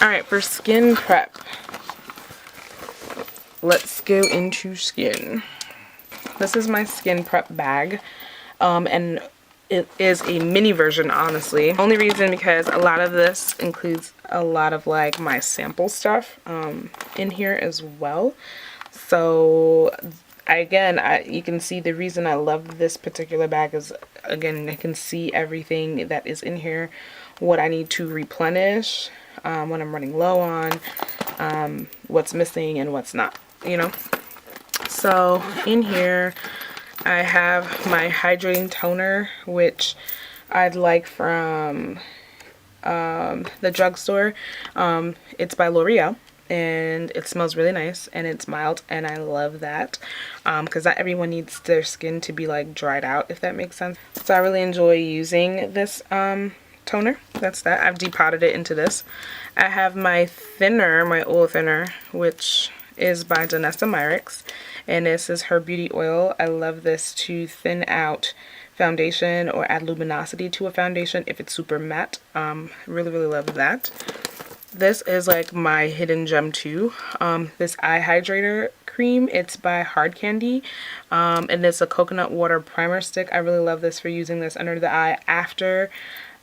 Alright, for skin prep, let's go into skin. This is my skin prep bag, and it is a mini version, honestly. Only reason because a lot of this includes a lot of like my sample stuff in here as well. So you can see the reason I love this particular bag is, again, I can see everything that is in here, what I need to replenish, what I'm running low on, what's missing and what's not, you know. So in here I have my hydrating toner, which I'd like from the drugstore. It's by L'Oreal, and it smells really nice and it's mild, and I love that because not everyone needs their skin to be like dried out, if that makes sense. So I really enjoy using this toner. That's that. I've depotted it into this. I have my thinner, my oil thinner, which is by Danessa Myricks, and this is her beauty oil. I love this to thin out foundation or add luminosity to a foundation if it's super matte. Really love that. This is like my hidden gem too. This eye hydrator cream, it's by Hard Candy, and it's a coconut water primer stick. I really love this for using this under the eye after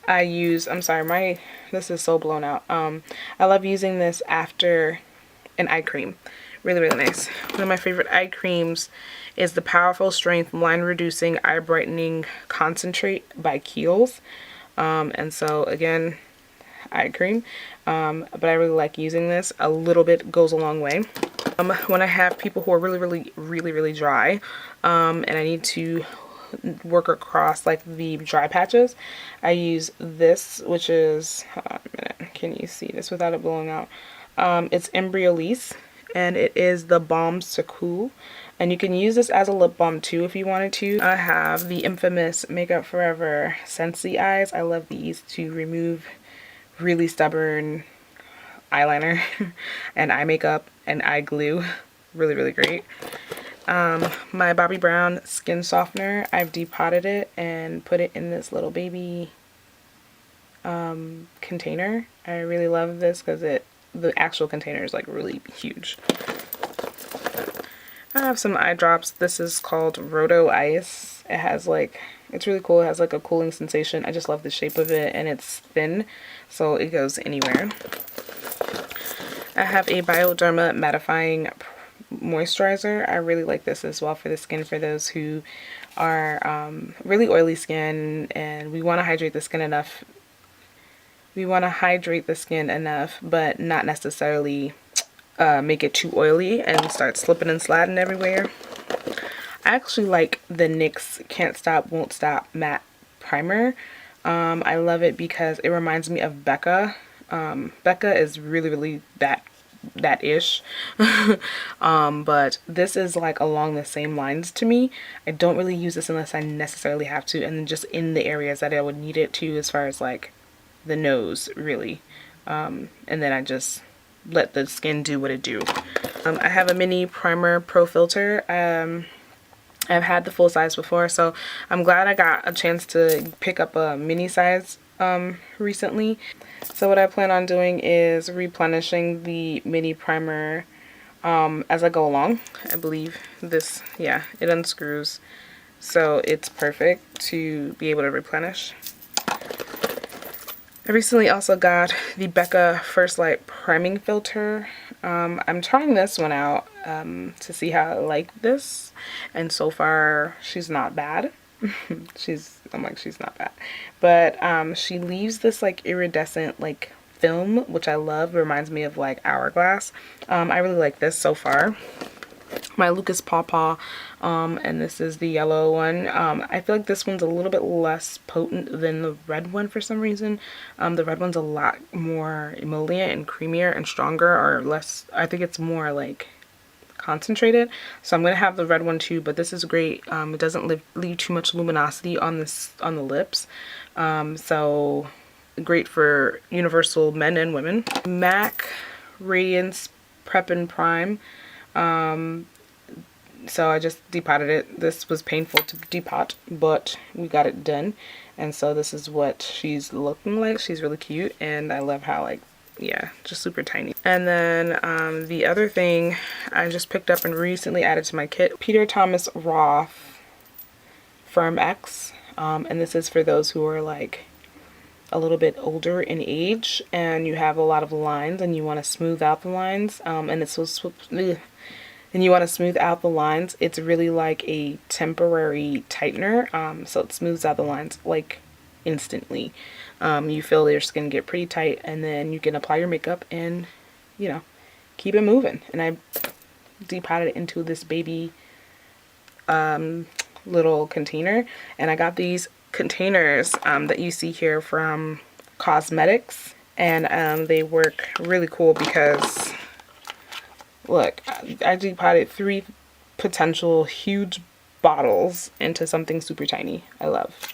I use, I'm sorry, this is so blown out. I love using this after an eye cream. Really nice. One of my favorite eye creams is the Powerful Strength Line Reducing Eye Brightening Concentrate by Kiehl's. And so again, eye cream, but I really like using this. A little bit goes a long way. When I have people who are really dry, and I need to work across like the dry patches, I use this, which is, hold on a minute, can you see this without it blowing out? It's Embryolisse, and it is the Balm Secool, and you can use this as a lip balm too if you wanted to. I have the infamous Makeup Forever Scentsy Eyes. I love these to remove really stubborn eyeliner and eye makeup and eye glue. Really great. My Bobbi Brown skin softener, I've depotted it and put it in this little baby container. I really love this because the actual container is like really huge. I have some eye drops. This is called Roto Ice. It has like, it's really cool. It has like a cooling sensation. I just love the shape of it, and it's thin, so it goes anywhere. I have a Bioderma mattifying moisturizer. I really like this as well for the skin, for those who are really oily skin and we want to hydrate the skin enough. But not necessarily make it too oily and start slipping and sliding everywhere. I actually like the NYX Can't Stop Won't Stop matte primer. I love it because it reminds me of Becca. Becca is really that-ish. But this is like along the same lines to me. I don't really use this unless I necessarily have to, and then just in the areas that I would need it to, as far as like the nose, really. And then I just let the skin do what it do. I have a mini primer pro filter. I've had the full size before, so I'm glad I got a chance to pick up a mini size recently. So what I plan on doing is replenishing the mini primer as I go along. I believe this, yeah, it unscrews, so it's perfect to be able to replenish. I recently also got the Becca First Light priming filter. I'm trying this one out to see how I like this, and so far she's not bad. she's not bad, but she leaves this like iridescent like film, which I love. Reminds me of like Hourglass. I really like this so far. My Lucas Pawpaw, and this is the yellow one. I feel like this one's a little bit less potent than the red one for some reason. The red one's a lot more emollient and creamier and stronger, or less, I think it's more like concentrated. So I'm gonna have the red one too, but this is great. It doesn't leave too much luminosity on the lips. So great for universal men and women. MAC Radiance Prep and Prime. So I just depotted it. This was painful to depot, but we got it done. And so this is what she's looking like. She's really cute, and I love how like yeah, just super tiny. And then the other thing I just picked up and recently added to my kit, Peter Thomas Roth Firm X. And this is for those who are like a little bit older in age and you have a lot of lines and you want to smooth out the lines. And it's so and you want to smooth out the lines. It's really like a temporary tightener. So it smooths out the lines like instantly. You feel your skin get pretty tight, and then you can apply your makeup and, you know, keep it moving. And I depotted it into this baby little container, and I got these containers that you see here from Cosmetics, and they work really cool because look, I depotted 3 potential huge bottles into something super tiny. I love.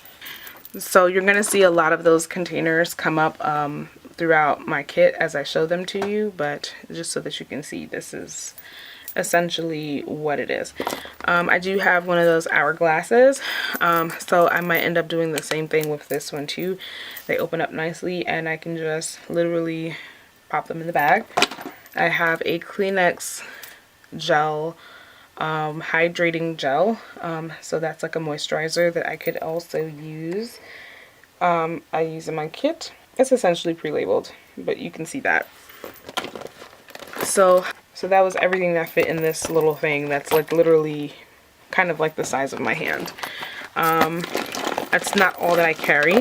So you're going to see a lot of those containers come up throughout my kit as I show them to you, but just so that you can see, this is essentially what it is. I do have one of those hourglasses, so I might end up doing the same thing with this one too. They open up nicely and I can just literally pop them in the bag. I have a Kleenex gel, hydrating gel, so that's like a moisturizer that I could also use. I use in my kit. It's essentially pre-labeled, but you can see that. So that was everything that fit in this little thing that's like literally kind of like the size of my hand. That's not all that I carry.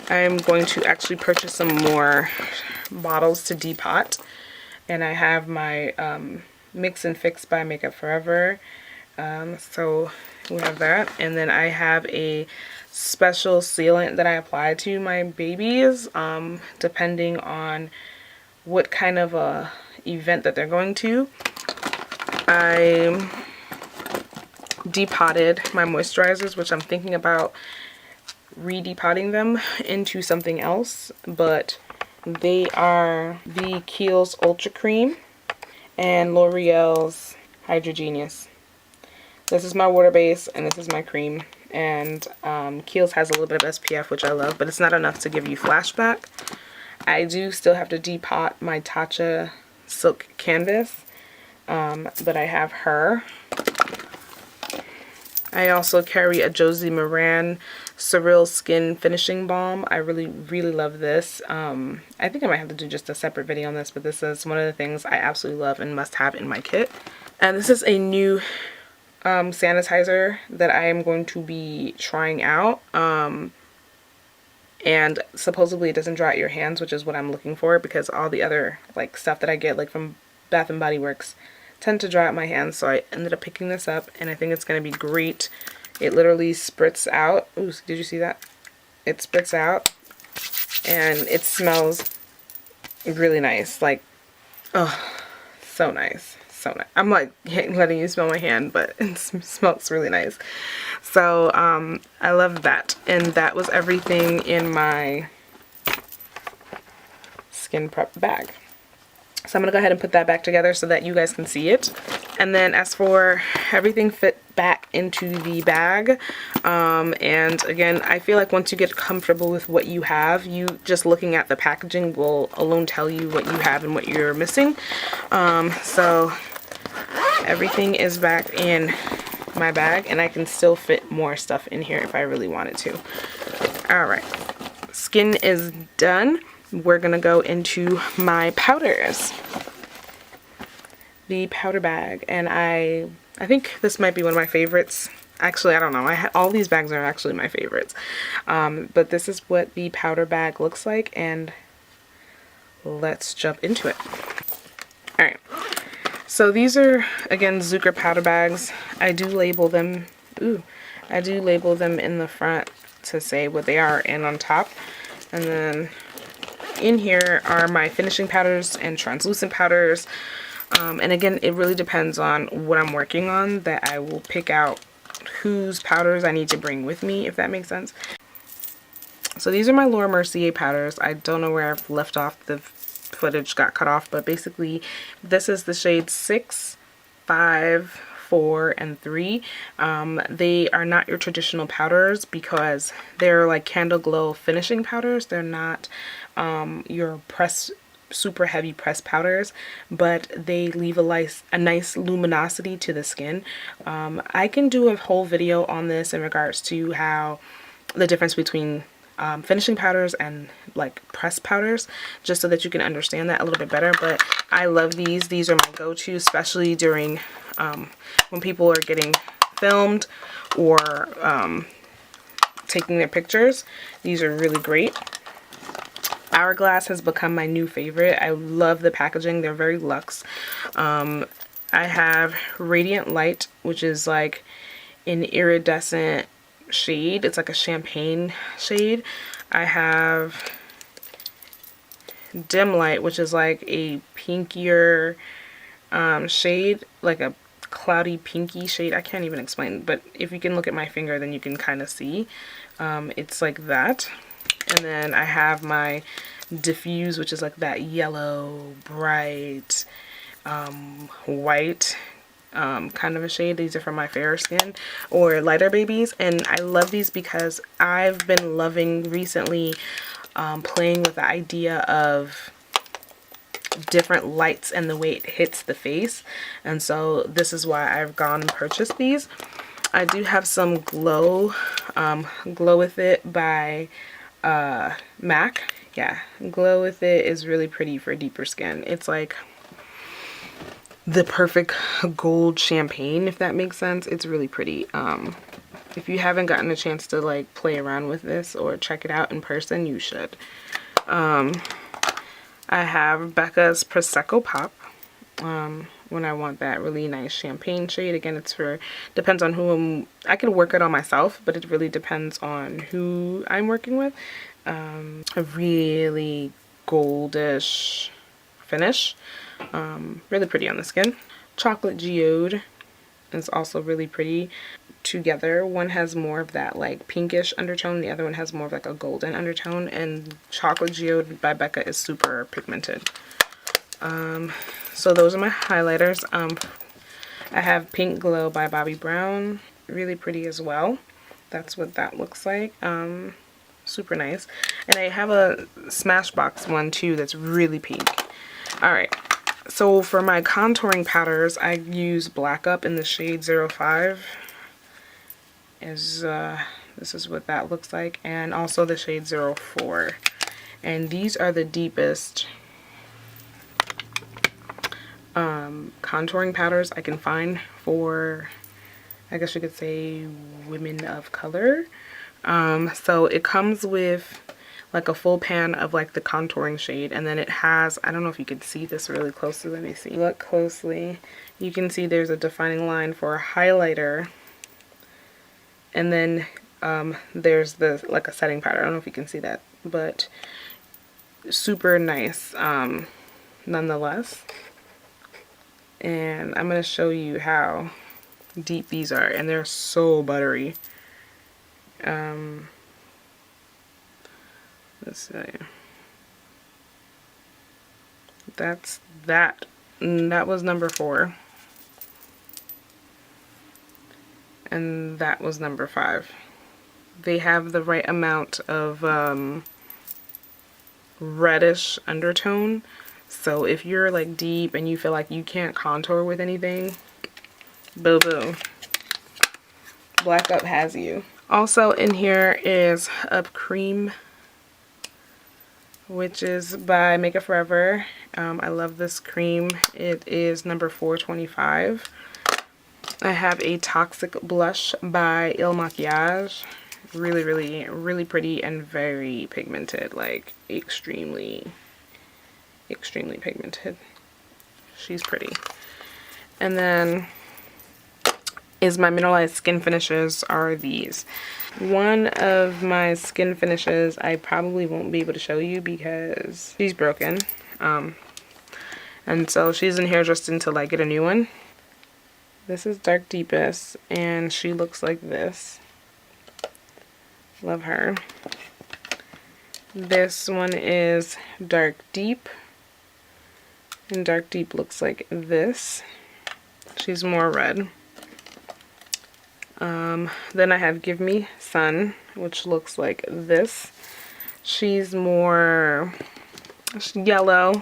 I'm going to actually purchase some more bottles to depot, and I have my Mix and Fix by Makeup Forever, so we have that. And then I have a special sealant that I apply to my babies depending on what kind of a event that they're going to. I depotted my moisturizers, which I'm thinking about re-depotting them into something else, but they are the Kiehl's Ultra Cream and L'Oreal's Hydrogenius. This is my water base and this is my cream, and Kiehl's has a little bit of SPF, which I love, but it's not enough to give you flashback. I do still have to depot my Tatcha Silk Canvas, but I have her. I also carry a Josie Maran Surreal Skin Finishing Balm. I really love this. I think I might have to do just a separate video on this, but this is one of the things I absolutely love and must have in my kit. And this is a new sanitizer that I am going to be trying out. And supposedly it doesn't dry out your hands, which is what I'm looking for, because all the other like stuff that I get like from Bath and Body Works tend to dry out my hands. So I ended up picking this up and I think it's going to be great. It literally spritz out. Ooh, did you see that? It spritz out and it smells really nice. Like, oh, so nice. So nice. I'm like letting you smell my hand, but it smells really nice. So I love that. And that was everything in my skin prep bag. So I'm going to go ahead and put that back together so that you guys can see it. And then as for everything fit back into the bag, and again, I feel like once you get comfortable with what you have, you just looking at the packaging will alone tell you what you have and what you're missing. So everything is back in my bag, and I can still fit more stuff in here if I really wanted to. Alright, skin is done. We're gonna go into my powders. The powder bag, and I think this might be one of my favorites. Actually, I don't know. All these bags are actually my favorites. But this is what the powder bag looks like, and let's jump into it. Alright. So these are, again, Zucker powder bags. I do label them. I do label them in the front to say what they are and on top. And then in here are my finishing powders and translucent powders. And again, it really depends on what I'm working on that I will pick out whose powders I need to bring with me, if that makes sense. So these are my Laura Mercier powders. I don't know where I've left off. The footage got cut off, but basically this is the shade 6, 5, 4 and 3. They are not your traditional powders because they're like candle glow finishing powders. They're not your super heavy press powders, but they leave a nice luminosity to the skin. I can do a whole video on this in regards to how the difference between finishing powders and like press powders, just so that you can understand that a little bit better. But I love these. These are my go-to, especially during when people are getting filmed or taking their pictures. These are really great. Hourglass has become my new favorite. I love the packaging. They're very luxe. I have Radiant Light, which is like an iridescent shade. It's like a champagne shade. I have Dim Light, which is like a pinkier shade, like a cloudy pinky shade. I can't even explain, but if you can look at my finger, then you can kind of see. It's like that. And then I have my Diffuse, which is like that yellow, bright, white kind of a shade. These are for my fairer skin or lighter babies, and I love these because I've been loving recently playing with the idea of different lights and the way it hits the face, and so this is why I've gone and purchased these. I do have some Glow With It by MAC. Yeah, Glow With It is really pretty for deeper skin. It's like the perfect gold champagne, if that makes sense. It's really pretty. If you haven't gotten a chance to like play around with this or check it out in person, you should. I have Becca's Prosecco Pop when I want that really nice champagne shade. Again, it's for, depends on who I could work it on myself, but it really depends on who I'm working with. A really goldish finish. Really pretty on the skin. Chocolate Geode is also really pretty together. One has more of that like pinkish undertone, the other one has more of like a golden undertone, and Chocolate Geode by Becca is super pigmented. So those are my highlighters. I have Pink Glow by Bobbi Brown, really pretty as well. That's what that looks like. Super nice. And I have a Smashbox one too that's really pink. Alright, so for my contouring powders, I use Black Up in the shade 05. This is what that looks like, and also the shade 04. And these are the deepest contouring powders I can find for, I guess you could say, women of color. So it comes with like a full pan of like the contouring shade, and then it has, I don't know if you can see this really closely, let me see. Look closely. You can see there's a defining line for a highlighter, and then there's the like a setting powder. I don't know if you can see that, but super nice nonetheless. And I'm going to show you how deep these are, and they're so buttery. Let's see. That's that. That was number 4. And that was number 5. They have the right amount of reddish undertone. So if you're like deep and you feel like you can't contour with anything, boo boo. Black Up has you. Also in here is Up Cream, which is by Makeup Forever. I love this cream. It is number 425. I have a Toxic Blush by Il Makiage. Really, really, really pretty and very pigmented. Like extremely pigmented. She's pretty. And then is my mineralized skin finishes are these. One of my skin finishes I probably won't be able to show you because she's broken. And so she's in here just until I get a new one. This is Dark Deepest, and she looks like this. Love her. This one is Dark Deep, and Dark Deep looks like this. She's more red. Then I have Give Me Sun, which looks like this. She's more yellow,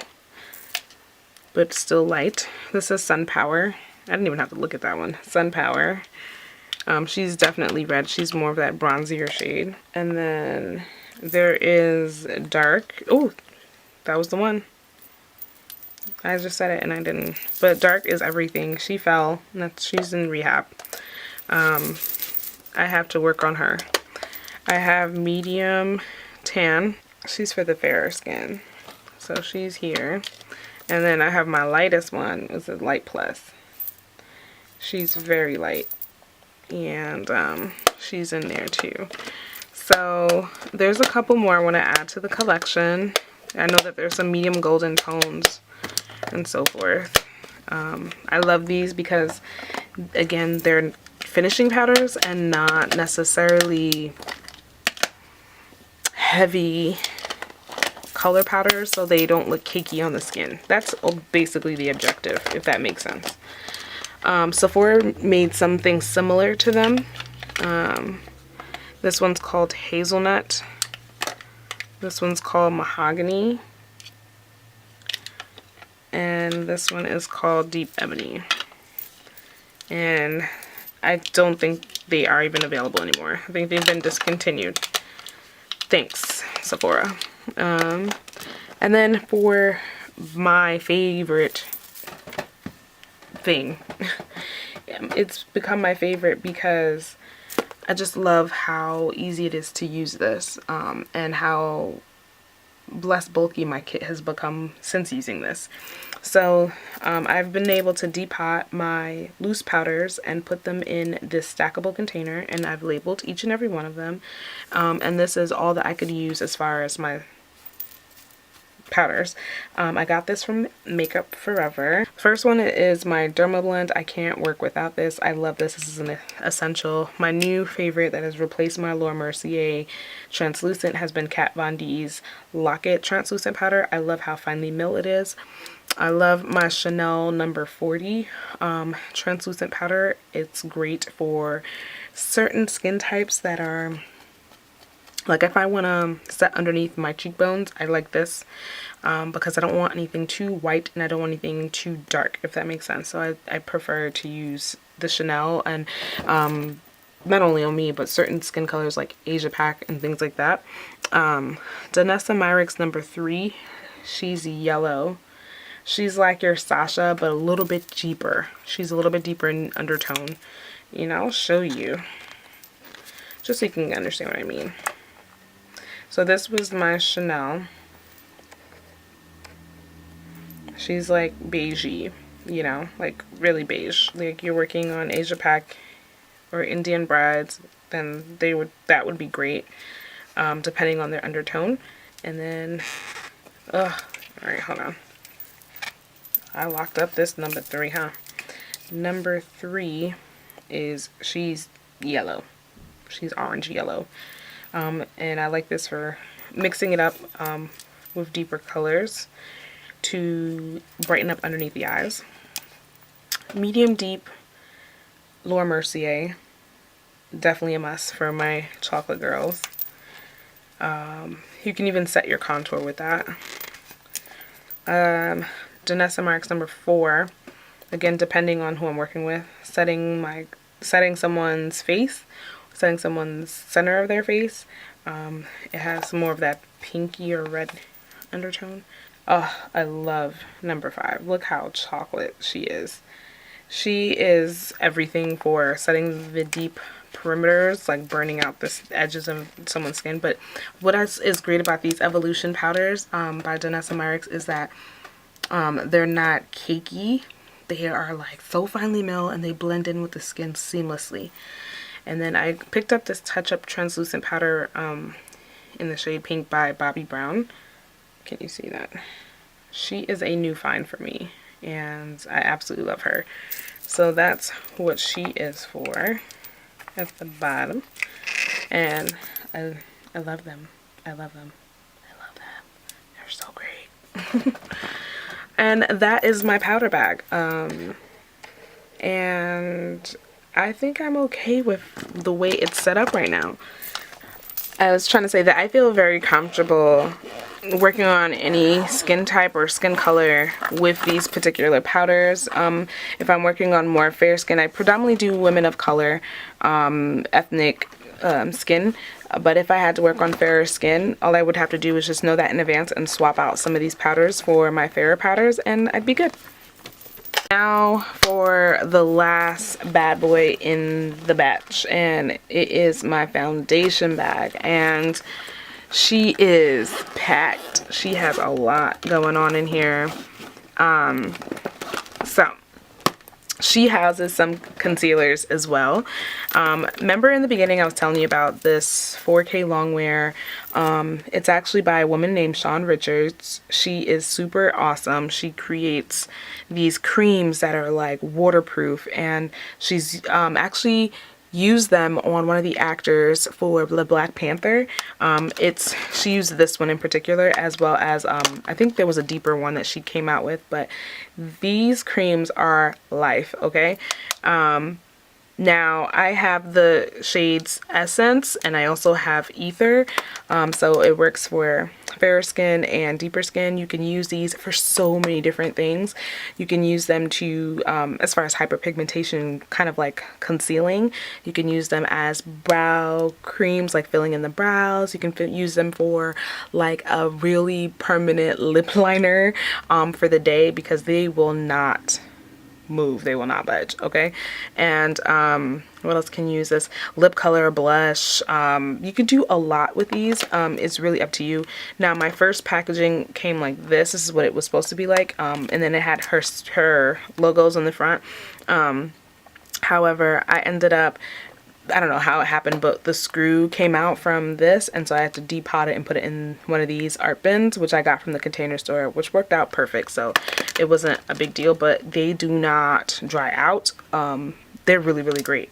but still light. This is Sun Power. I didn't even have to look at that one. Sun Power. She's definitely red. She's more of that bronzier shade. And then there is Dark. Oh, that was the one. I just said it and I didn't. But Dark is everything. She fell. She's in rehab. I have to work on her. I have Medium Tan. She's for the fairer skin. So she's here. And then I have my lightest one. It's a Light Plus. She's very light. And she's in there too. So there's a couple more I want to add to the collection. I know that there's some medium golden tones and so forth. I love these because, again, they're finishing powders and not necessarily heavy color powders, so they don't look cakey on the skin. That's basically the objective, if that makes sense. Sephora made something similar to them. This one's called Hazelnut. This one's called Mahogany. And this one is called Deep Ebony. And I don't think they are even available anymore. I think they've been discontinued. Thanks, Sephora. And then for my favorite thing, it's become my favorite because I just love how easy it is to use this, and how less bulky my kit has become since using this. So I've been able to depot my loose powders and put them in this stackable container, and I've labeled each and every one of them, and this is all that I could use as far as my powders. I got this from Makeup Forever. First one is my Derma Blend. I can't work without this. I love this. This is an essential. My new favorite that has replaced my Laura Mercier translucent has been Kat Von D's Lock-It translucent powder. I love how finely milled it is. I love my Chanel number 40 translucent powder. It's great for certain skin types that are, like, if I want to set underneath my cheekbones, I like this because I don't want anything too white and I don't want anything too dark, if that makes sense. So I prefer to use the Chanel, and not only on me, but certain skin colors like Asia Pac and things like that. Danessa Myricks number 3, she's yellow. She's like your Sasha, but a little bit deeper. She's a little bit deeper in undertone. You know, I'll show you, just so you can understand what I mean. So this was my Chanel. She's like beigey, you know, like really beige. Like you're working on Asia Pac or Indian brides, then that would be great, depending on their undertone. And then, all right, hold on. I locked up this number 3, huh? Number 3 is, she's yellow. She's orange yellow. And I like this for mixing it up with deeper colors to brighten up underneath the eyes. Medium deep Laura Mercier, definitely a must for my chocolate girls. You can even set your contour with that. Danessa Myricks number 4, again, depending on who I'm working with, setting someone's face, setting someone's center of their face. It has more of that pinky or red undertone. Oh, I love number 5. Look how chocolate she is. She is everything for setting the deep perimeters, like burning out the edges of someone's skin. But what is great about these Evolution powders by Danessa Myricks is that they're not cakey. They are like so finely milled and they blend in with the skin seamlessly. And then I picked up this Touch Up translucent powder in the shade Pink by Bobbi Brown. Can you see that? She is a new find for me, and I absolutely love her. So that's what she is for at the bottom. And I love them. I love them. I love them. They're so great. And that is my powder bag. And I think I'm okay with the way it's set up right now. I was trying to say that I feel very comfortable working on any skin type or skin color with these particular powders. If I'm working on more fair skin, I predominantly do women of color, ethnic skin. But if I had to work on fairer skin, all I would have to do is just know that in advance and swap out some of these powders for my fairer powders, and I'd be good. Now for the last bad boy in the batch, and it is my foundation bag, and she is packed. She has a lot going on in here. So she houses some concealers as well. Remember in the beginning I was telling you about this 4K longwear. It's actually by a woman named Shawn Richards. She is super awesome. She creates these creams that are like waterproof, and she's actually used them on one of the actors for the Black Panther. She used this one in particular, as well as I think there was a deeper one that she came out with, but these creams are life, okay? Now I have the shades Essence, and I also have Ether, so it works for fairer skin and deeper skin. You can use these for so many different things. You can use them to, as far as hyperpigmentation, kind of like concealing. You can use them as brow creams, like filling in the brows. You can use them for like a really permanent lip liner for the day, because they will not move, they will not budge, okay? And what else can you use this? Lip color, blush. You can do a lot with these. It's really up to you. Now my first packaging came like this. This is what it was supposed to be like, and then it had her logos on the front. However, I ended up, I don't know how it happened, but the screw came out from this, and so I had to depot it and put it in one of these art bins, which I got from the Container Store, which worked out perfect, so it wasn't a big deal. But they do not dry out. They're really, really great.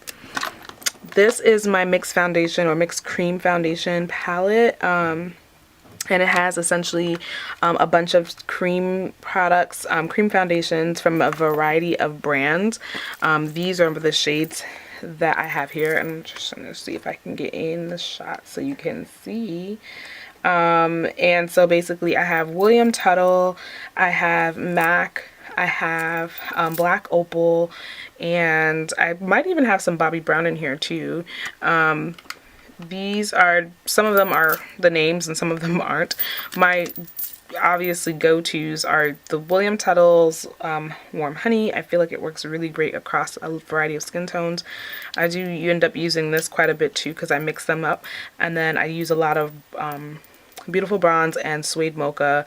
This is my mixed foundation, or mixed cream foundation palette, and it has essentially a bunch of cream products, cream foundations from a variety of brands. These are the shades that I have here. I'm just going to see if I can get in the shot so you can see. And so basically I have William Tuttle, I have MAC, I have Black Opal, and I might even have some Bobbi Brown in here too. These are, some of them are the names and some of them aren't. My obviously go-tos are the William Tuttle's Warm Honey. I feel like it works really great across a variety of skin tones. You end up using this quite a bit too, because I mix them up. And then I use a lot of Beautiful Bronze and Suede Mocha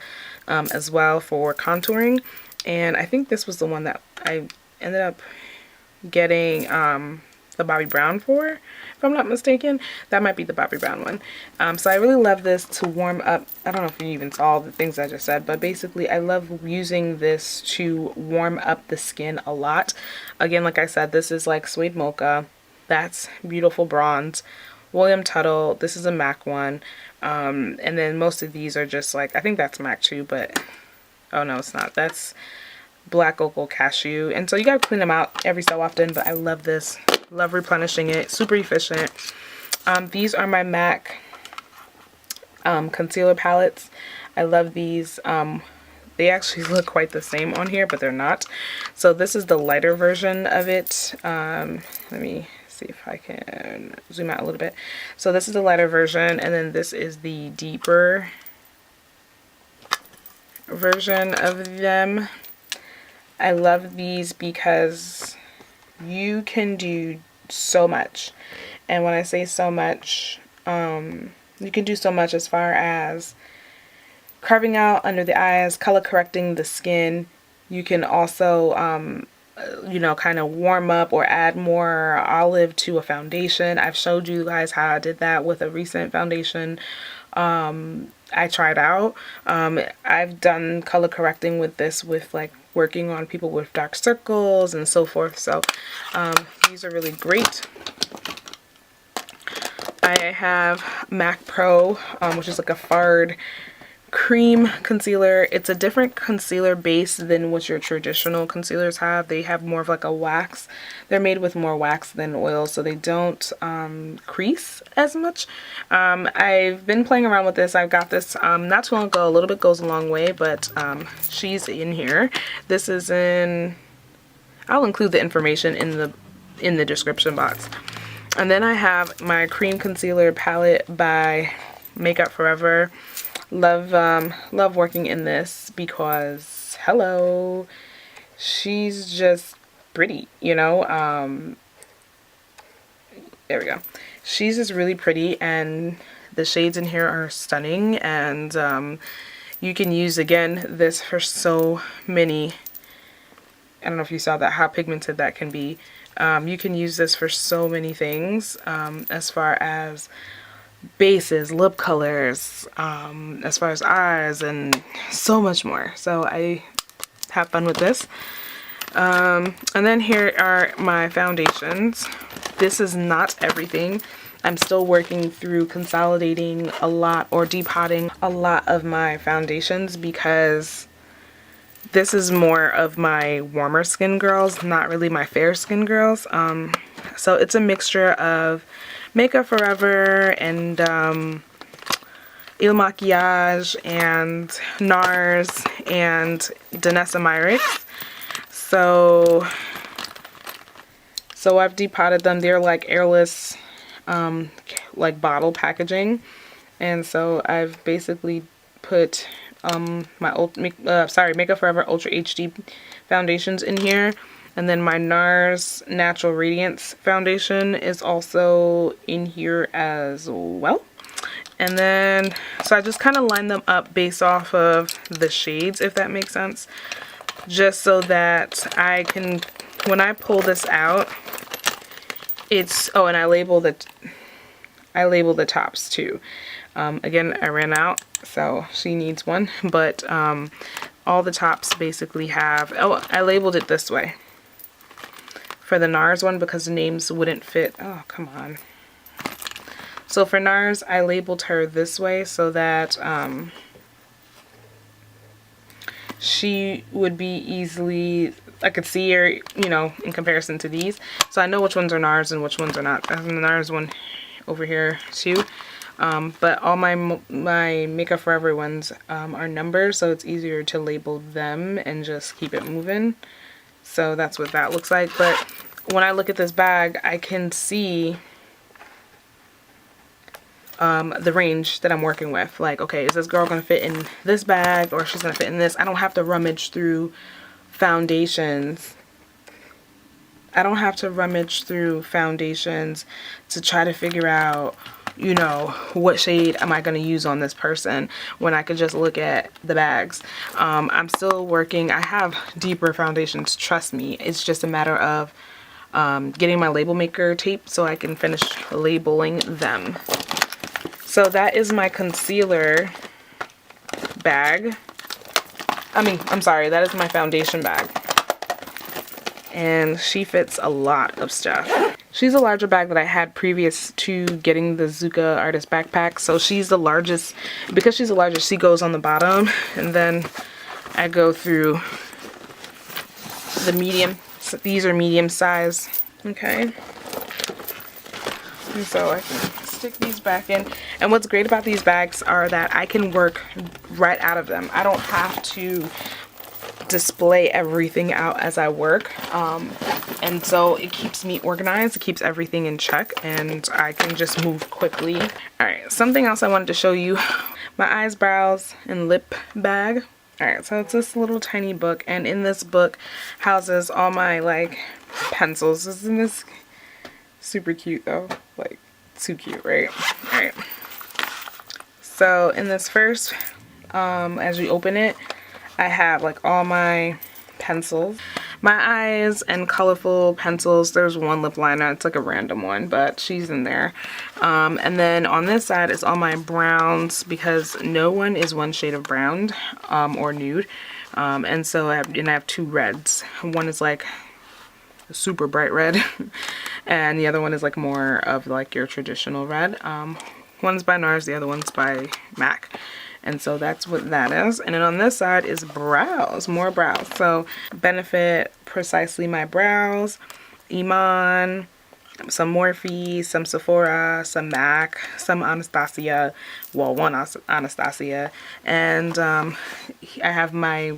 as well for contouring. And I think this was the one that I ended up getting the Bobbi Brown for, if I'm not mistaken. That might be the Bobbi Brown one. So I really love this to warm up. I don't know if you even saw the things I just said, but basically I love using this to warm up the skin a lot. Again, like I said, this is like Suede Mocha. That's Beautiful Bronze. William Tuttle. This is a MAC one. And then most of these are just like, I think that's MAC too, but oh no, it's not. That's Black Opal Cashew. And so you gotta clean them out every so often, but I love this. Love replenishing it. Super efficient. These are my MAC concealer palettes. I love these. They actually look quite the same on here, but they're not. So this is the lighter version of it. Let me see if I can zoom out a little bit. So this is the lighter version, and then this is the deeper version of them. I love these because you can do so much. And when I say so much, you can do so much as far as carving out under the eyes, color correcting the skin. You can also you know, kind of warm up or add more olive to a foundation. I've showed you guys how I did that with a recent foundation I tried out. I've done color correcting with this, with like working on people with dark circles and so forth. So these are really great. I have MAC Pro, which is like a fard cream concealer. It's a different concealer base than what your traditional concealers have. They have more of like a wax. They're made with more wax than oil, so they don't crease as much. I've been playing around with this. I got this not too long ago. A little bit goes a long way, but she's in here. This is in, I'll include the information in the description box. And then I have my cream concealer palette by Makeup Forever. Love working in this because, hello, she's just pretty, you know. There we go. She's just really pretty, and the shades in here are stunning, and you can use, again, this for so many. I don't know if you saw that, how pigmented that can be. You can use this for so many things, as far as bases, lip colors, as far as eyes, and so much more. So I have fun with this. And then here are my foundations. This is not everything. I'm still working through consolidating a lot, or depotting a lot of my foundations, because this is more of my warmer skin girls, not really my fair skin girls. So it's a mixture of Makeup Forever and Il Makiage and NARS and Danessa Myricks. So I've depotted them. They're like airless, like bottle packaging, and so I've basically put my Makeup Forever Ultra HD foundations in here, and then my NARS Natural Radiance foundation is also in here as well. And then, so I just kind of line them up based off of the shades, if that makes sense, just so that I can, when I pull this out, it's, oh, and I label the tops too. Again, I ran out, so she needs one, but all the tops basically have, oh, I labeled it this way for the NARS one because the names wouldn't fit. Oh, come on. So for NARS, I labeled her this way so that she would be easily, I could see her, you know, in comparison to these. So I know which ones are NARS and which ones are not. I have the NARS one over here too. But all my Makeup Forever ones are numbers, so it's easier to label them and just keep it moving. So that's what that looks like. But when I look at this bag, I can see the range that I'm working with. Like, okay, is this girl going to fit in this bag, or she's going to fit in this? I don't have to rummage through foundations. I don't have to rummage through foundations to try to figure out, you know, what shade am I going to use on this person, when I could just look at the bags. I'm still working. I have deeper foundations, trust me. It's just a matter of getting my label maker tape so I can finish labeling them. So that is my concealer bag. I'm sorry, that is my foundation bag. And she fits a lot of stuff. She's a larger bag that I had previous to getting the Zuka Artist backpack. So she's the largest. Because she's the largest, she goes on the bottom. And then I go through the medium. So these are medium size. Okay. And so I can stick these back in. And what's great about these bags are that I can work right out of them. I don't have to display everything out as I work, and so it keeps me organized, it keeps everything in check, and I can just move quickly. Alright, something else I wanted to show you, my eyes, brows, and lip bag. Alright, so it's this little tiny book, and in this book houses all my like pencils. Isn't this super cute though? Like, too cute, right? Alright, so in this first, as you open it, I have like all my pencils, my eyes, and colorful pencils. There's one lip liner, it's like a random one, but she's in there. And then on this side is all my browns, because no one is one shade of brown or nude. And so I have two reds. One is like a super bright red and the other one is like more of like your traditional red. One's by NARS, the other one's by MAC. And so that's what that is. And then on this side is brows, more brows. So Benefit Precisely My Brows, Iman, some Morphe, some Sephora, some MAC, some Anastasia, well, one Anastasia, and I have my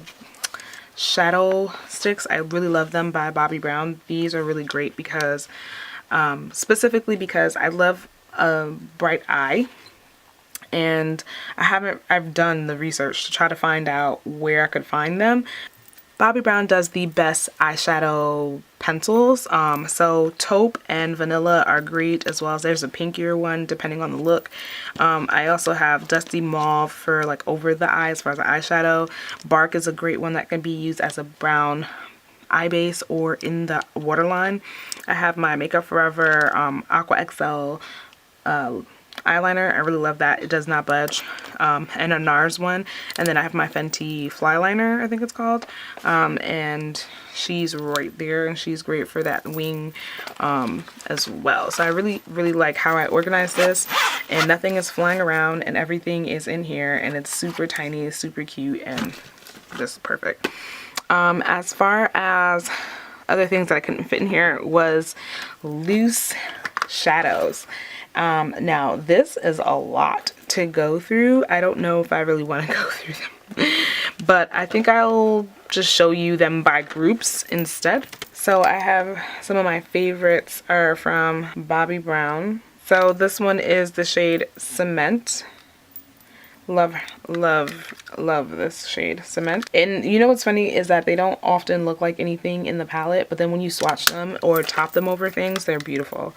shadow sticks. I really love them by Bobbi Brown. These are really great because specifically because I love a bright eye, and I've done the research to try to find out where I could find them. Bobbi Brown does the best eyeshadow pencils. So taupe and vanilla are great, as well as there's a pinkier one depending on the look. I also have dusty mauve for like over the eye as far as the eyeshadow. Bark is a great one that can be used as a brown eye base or in the waterline. I have my Makeup Forever Aqua XL eyeliner. I really love that. It does not budge. And a NARS one. And then I have my Fenty Fly Liner, I think it's called. And she's right there, and she's great for that wing as well. So I really, really like how I organize this, and nothing is flying around and everything is in here, and it's super tiny, super cute, and just perfect. As far as other things that I couldn't fit in here was loose shadows. Now this is a lot to go through. I don't know if I really want to go through them, but I think I'll just show you them by groups instead. So I have some of my favorites are from Bobbi Brown. So this one is the shade Cement. Love, love, love this shade, Cement. And you know what's funny is that they don't often look like anything in the palette, but then when you swatch them or top them over things, they're beautiful.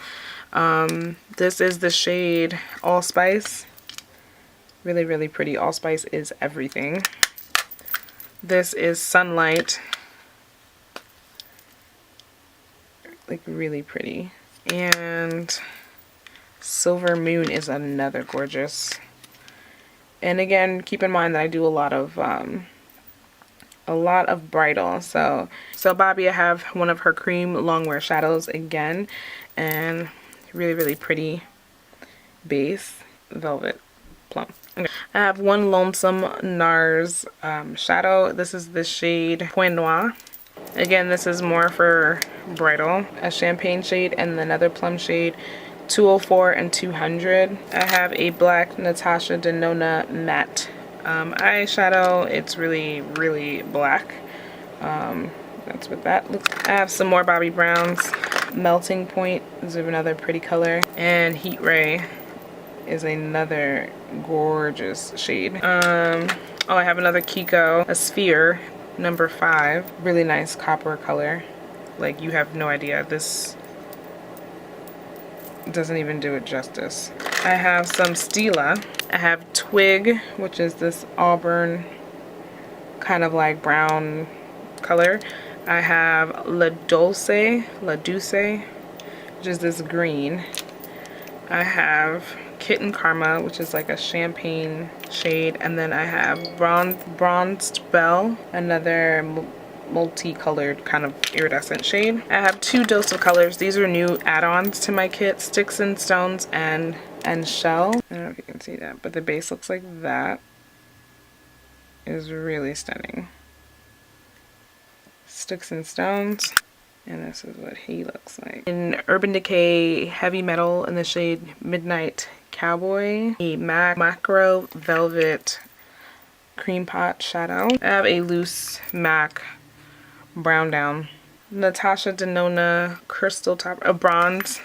This is the shade Allspice. Really, really pretty. Allspice is everything. This is Sunlight. Like really pretty. And Silver Moon is another gorgeous. And again, keep in mind that I do a lot of bridal. So Bobbi, I have one of her cream longwear shadows again, and really, really pretty base, velvet plum. Okay. I have one Lonesome NARS shadow. This is the shade Point Noir. Again, this is more for bridal. A champagne shade and another plum shade, 204 and 200. I have a black Natasha Denona matte eyeshadow. It's really, really black. That's what that looks like. I have some more Bobbi Brown's. Melting Point is another pretty color, and Heat Ray is another gorgeous shade. Oh, I have another Kiko, a Sphere, number 5. Really nice copper color. Like, you have no idea. This doesn't even do it justice. I have some Stila. I have Twig, which is this auburn kind of like brown color. I have La Dulce, which is this green. I have Kitten Karma, which is like a champagne shade. And then I have Bronzed Belle, another multicolored kind of iridescent shade. I have 2 Dose of Colors. These are new add-ons to my kit, Sticks and Stones and Shell. I don't know if you can see that, but the base looks like that. It is really stunning. Sticks and Stones, and this is what he looks like. In Urban Decay Heavy Metal in the shade Midnight Cowboy, a MAC Macro Velvet Cream Pot Shadow. I have a loose MAC Brown Down. Natasha Denona Crystal Top, a bronze.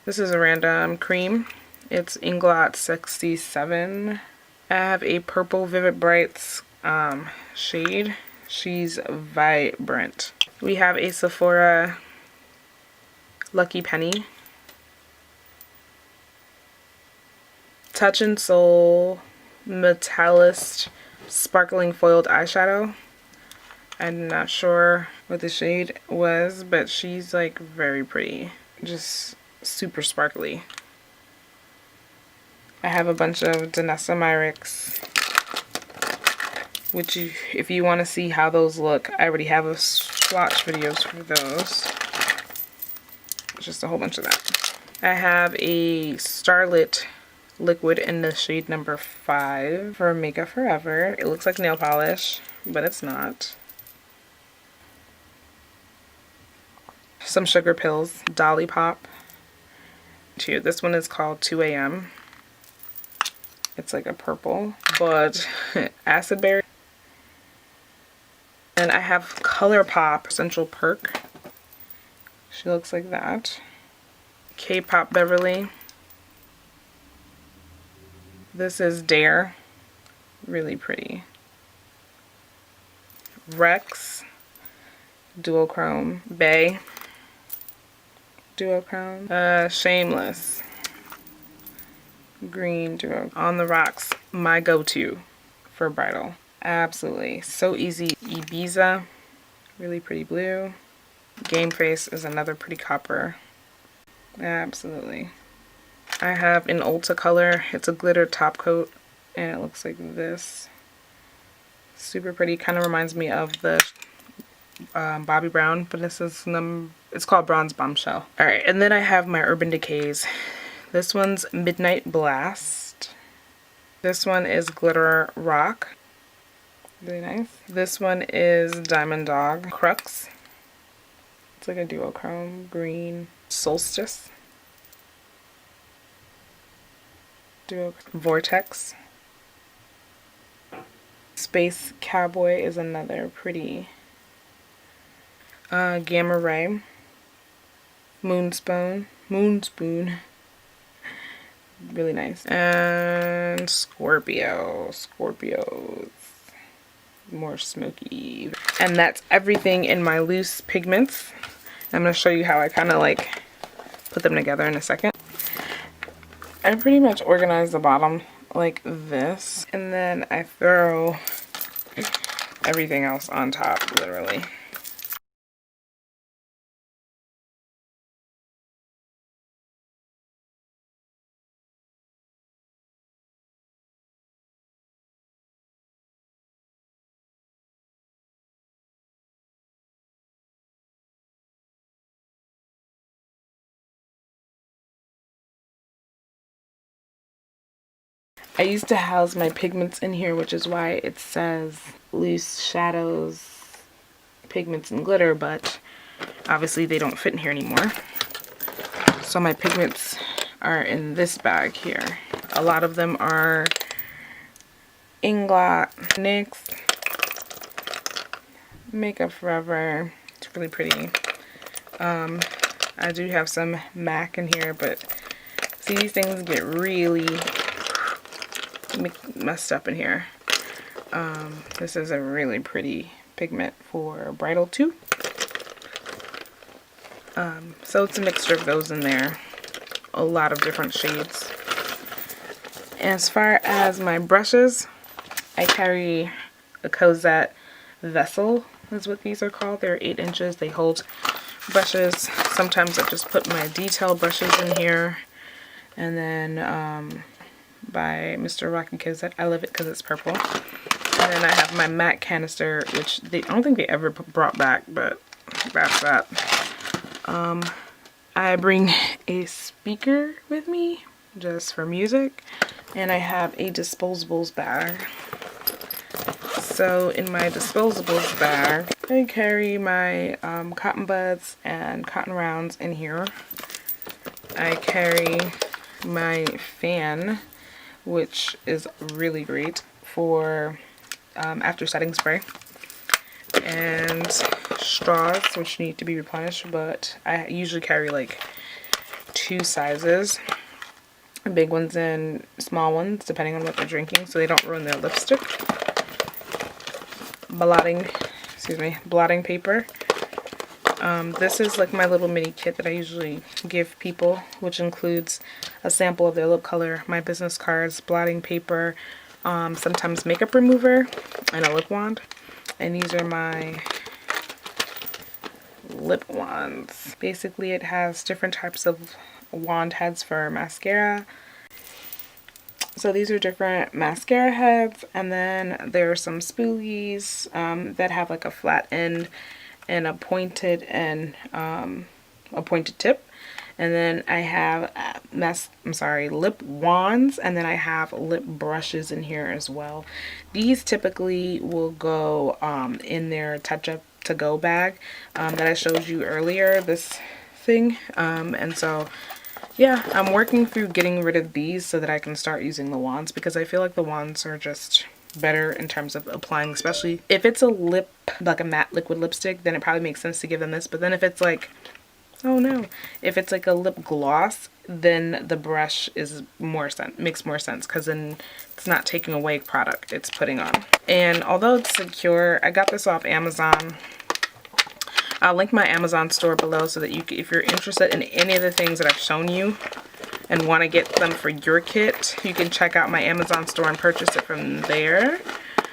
This is a random cream. It's Inglot 67. I have a Purple Vivid Brights shade. She's vibrant. We have a Sephora Lucky Penny. Touch and Soul Metallist Sparkling Foiled Eyeshadow. I'm not sure what the shade was, but she's like very pretty. Just super sparkly. I have a bunch of Danessa Myricks, which if you want to see how those look, I already have a swatch videos for those. Just a whole bunch of that. I have a Starlit liquid in the shade number 5 for Makeup Forever. It looks like nail polish, but it's not. Some sugar pills, Dolly Pop. This one is called 2 a.m. It's like a purple, but acid berry. And I have ColourPop Central Perk. She looks like that. K-Pop Beverly. This is Dare. Really pretty. Rex. Duochrome. Bay. Duochrome. Shameless. Green Duo. On the Rocks. My go-to for bridal. Absolutely. So easy. Ibiza. Really pretty blue. Game Face is another pretty copper. Absolutely. I have an Ulta color. It's a glitter top coat and it looks like this. Super pretty. Kind of reminds me of the Bobbi Brown, but this is it's called Bronze Bombshell. Alright, and then I have my Urban Decays. This one's Midnight Blast. This one is Glitter Rock. Really nice. This one is Diamond Dog Crux. It's like a duochrome green. Solstice. Vortex. Space Cowboy is another pretty. Gamma Ray. Moonspoon. Really nice. And Scorpio. Scorpios. More smoky. And that's everything in my loose pigments. I'm going to show you how I kind of like put them together in a second. I pretty much organize the bottom like this, and then I throw everything else on top, literally. I used to house my pigments in here, which is why it says loose shadows, pigments, and glitter, but obviously they don't fit in here anymore. So my pigments are in this bag here. A lot of them are Inglot, NYX, Makeup Forever. It's really pretty. I do have some MAC in here, but see, these things get really messed up in here. This is a really pretty pigment for bridal too. So it's a mixture of those in there. A lot of different shades. As far as my brushes, I carry a Cosette Vessel is what these are called. They're 8 inches. They hold brushes. Sometimes I just put my detail brushes in here. And then by Mr. Rocky Cosette. I love it because it's purple. And then I have my MAC canister, which I don't think they ever brought back, but that's that. I bring a speaker with me just for music, and I have a Disposables bag. So in my Disposables bag, I carry my cotton buds and cotton rounds in here. I carry my fan, which is really great for after setting spray, and straws, which need to be replenished, but I usually carry like 2 sizes, big ones and small ones, depending on what they're drinking, so they don't ruin their lipstick. Blotting paper. This is like my little mini kit that I usually give people, which includes a sample of their lip color, my business cards, blotting paper, sometimes makeup remover, and a lip wand. And these are my lip wands. Basically, it has different types of wand heads for mascara. So these are different mascara heads, and then there are some spoolies that have like a flat end and a pointed tip, And then I have lip wands, and then I have lip brushes in here as well. These typically will go in their touch up to go bag that I showed you earlier, this thing. And so yeah, I'm working through getting rid of these so that I can start using the wands, because I feel like the wands are just better in terms of applying, especially if it's a lip, like a matte liquid lipstick, then it probably makes sense to give them this. But then if it's like, oh no, if it's like a lip gloss, then the brush is makes more sense, because then it's not taking away product, it's putting on. And although it's secure, I got this off Amazon. I'll link my Amazon store below so that you can, if you're interested in any of the things that I've shown you and want to get them for your kit, you can check out my Amazon store and purchase it from there.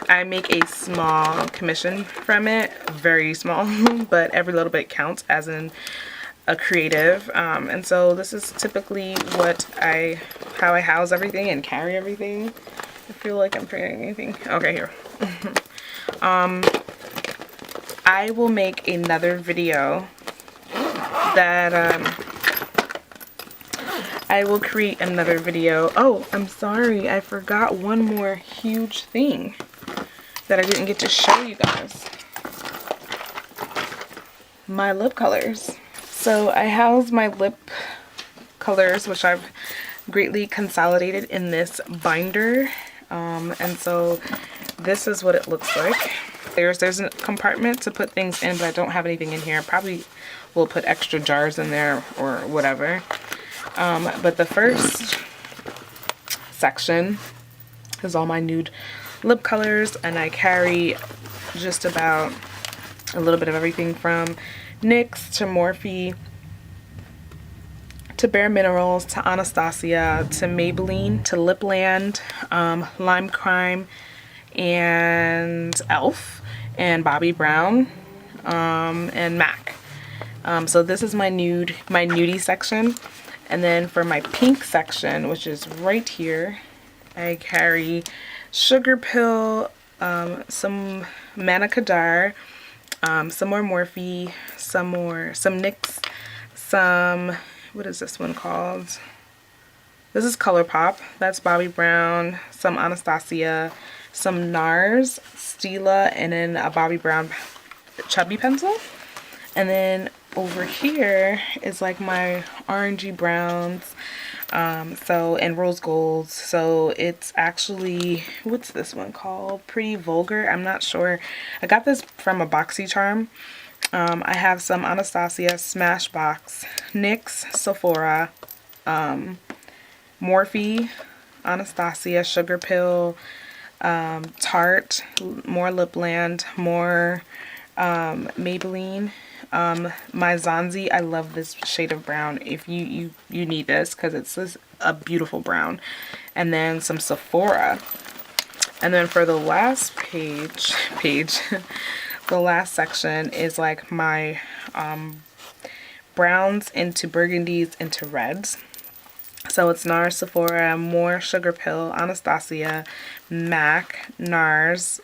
I make a small commission from it, very small, but every little bit counts as in a creative. And so this is typically how I house everything and carry everything. I feel like I'm forgetting anything. Okay, here. I will make another video that I will create another video. Oh, I'm sorry, I forgot one more huge thing that I didn't get to show you guys. My lip colors. So I house my lip colors, which I've greatly consolidated in this binder. And so this is what it looks like. There's a compartment to put things in, but I don't have anything in here. Probably will put extra jars in there or whatever. But the first section is all my nude lip colors, and I carry just about a little bit of everything from NYX to Morphe to Bare Minerals to Anastasia to Maybelline to Lipland, Lime Crime, and ELF, and Bobbi Brown, and MAC. So this is my nudie section. And then for my pink section, which is right here, I carry Sugar Pill, some Manna Kadar, some more Morphe, some NYX, some, what is this one called? This is ColourPop, that's Bobbi Brown, some Anastasia, some NARS, Stila, and then a Bobbi Brown chubby pencil. And then over here is like my orangey browns, and rose golds. So it's actually, what's this one called? Pretty Vulgar, I'm not sure. I got this from a BoxyCharm. I have some Anastasia, Smashbox, NYX, Sephora, Morphe, Anastasia, Sugar Pill, Tarte, more Lipland, more Maybelline, my Zanzi. I love this shade of brown. If you need this, because it's a beautiful brown. And then some Sephora. And then for the last page the last section is like my browns into burgundies into reds. So it's NARS, Sephora, more Sugar Pill, Anastasia, MAC, NARS.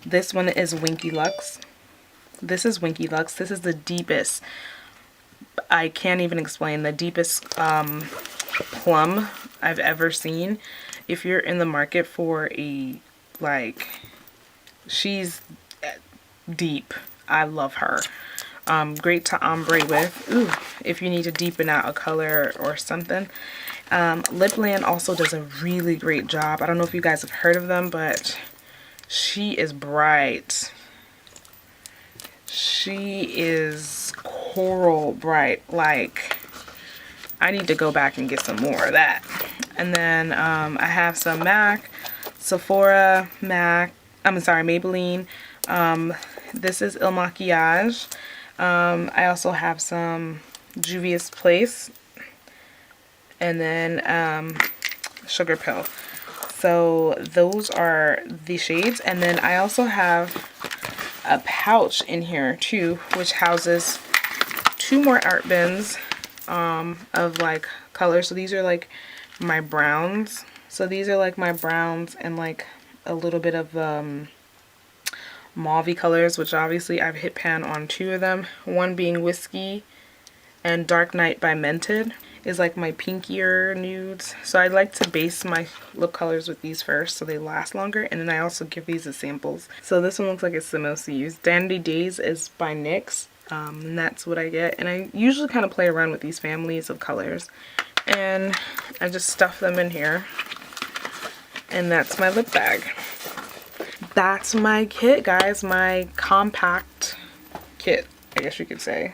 This one is Winky Lux. This is Winky Lux. This is the deepest, I can't even explain, the deepest plum I've ever seen. If you're in the market for a, like, she's deep. I love her. Great to ombre with. Ooh, if you need to deepen out a color or something. Lipland also does a really great job. I don't know if you guys have heard of them, but she is bright. She is coral bright. Like, I need to go back and get some more of that. And then I have some MAC, Sephora, Maybelline. This is Il Makiage. I also have some Juvia's Place, and then Sugar Pill. So those are the shades. And then I also have a pouch in here too, which houses 2 more art bins of like colors. So these are like my browns. So these are like my browns and like a little bit of mauve colors, which obviously I've hit pan on 2 of them. One being Whiskey and Dark Night by Mented is like my pinkier nudes. So I like to base my lip colors with these first so they last longer, and then I also give these as samples. So this one looks like it's the most used. Dandy Days is by NYX, and that's what I get. And I usually kind of play around with these families of colors, and I just stuff them in here, and that's my lip bag. That's my kit, guys, my compact kit, I guess you could say.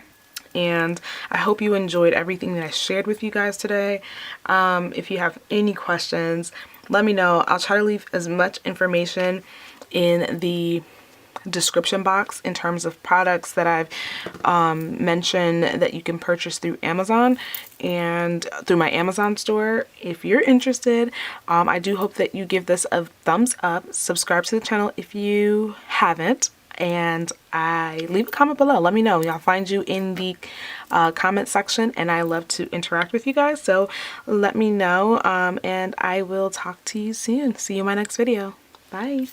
And I hope you enjoyed everything that I shared with you guys today. If you have any questions, let me know. I'll try to leave as much information in the description box in terms of products that I've mentioned that you can purchase through Amazon and through my Amazon store. If you're interested, I do hope that you give this a thumbs up, subscribe to the channel if you haven't, and I leave a comment below. Let me know. I'll find you in the comment section, and I love to interact with you guys, so let me know, and I will talk to you soon. See you in my next video. Bye.